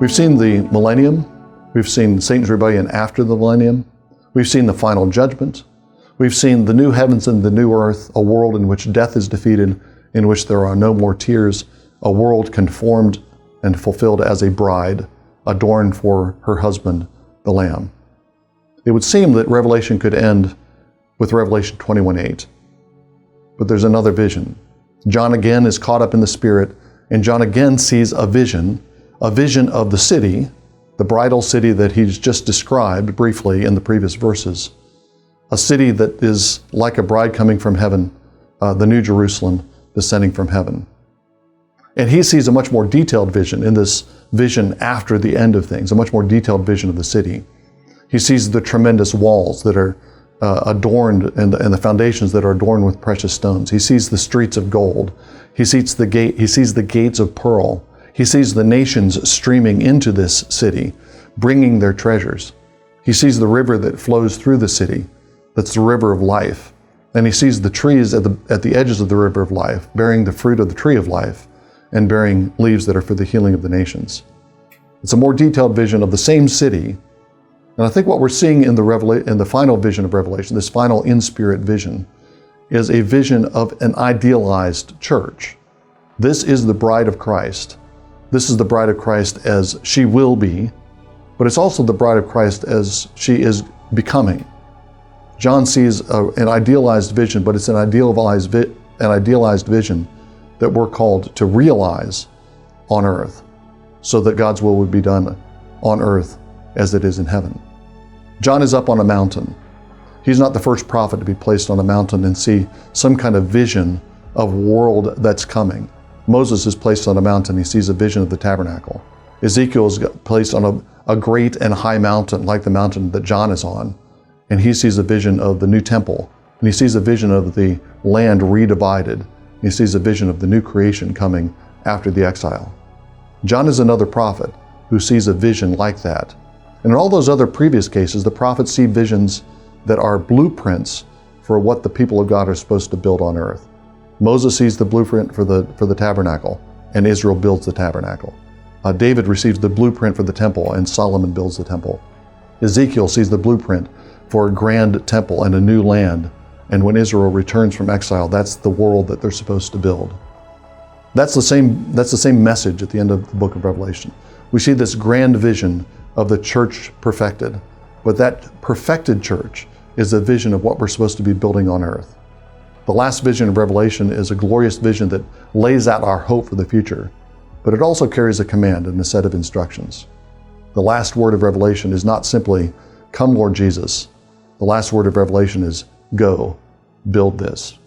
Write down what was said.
We've seen the millennium. We've seen Satan's rebellion after the millennium. We've seen the final judgment. We've seen the new heavens and the new earth, a world in which death is defeated, in which there are no more tears, a world conformed and fulfilled as a bride, adorned for her husband, the Lamb. It would seem that Revelation could end with Revelation 21:8. But there's another vision. John again is caught up in the Spirit, and John again sees a vision of the city, the bridal city that he's just described briefly in the previous verses. A city that is like a bride coming from heaven, the New Jerusalem descending from heaven. And he sees a much more detailed vision in this vision after the end of things, a much more detailed vision of the city. He sees the tremendous walls that are adorned and the foundations that are adorned with precious stones. He sees the streets of gold. He sees the gates of pearl. He sees the nations streaming into this city, bringing their treasures. He sees the river that flows through the city. That's the river of life. And he sees the trees at the edges of the river of life, bearing the fruit of the tree of life and bearing leaves that are for the healing of the nations. It's a more detailed vision of the same city. And I think what we're seeing in the final vision of Revelation, this final in-spirit vision, is a vision of an idealized church. This is the bride of Christ. This is the bride of Christ as she will be, but it's also the bride of Christ as she is becoming. John sees an idealized vision, but it's an idealized vision that we're called to realize on earth, so that God's will would be done on earth as it is in heaven. John is up on a mountain. He's not the first prophet to be placed on a mountain and see some kind of vision of world that's coming. Moses is placed on a mountain. He sees a vision of the tabernacle. Ezekiel is placed on a great and high mountain, like the mountain that John is on, and he sees a vision of the new temple, and he sees a vision of the land redivided. He sees a vision of the new creation coming after the exile. John is another prophet who sees a vision like that. And in all those other previous cases, the prophets see visions that are blueprints for what the people of God are supposed to build on earth. Moses sees the blueprint for the tabernacle, and Israel builds the tabernacle. David receives the blueprint for the temple, and Solomon builds the temple. Ezekiel sees the blueprint for a grand temple and a new land. And when Israel returns from exile, that's the world that they're supposed to build. That's the same message at the end of the book of Revelation. We see this grand vision of the church perfected, but that perfected church is a vision of what we're supposed to be building on earth. The last vision of Revelation is a glorious vision that lays out our hope for the future, but it also carries a command and a set of instructions. The last word of Revelation is not simply, "Come, Lord Jesus." The last word of Revelation is, "Go, build this."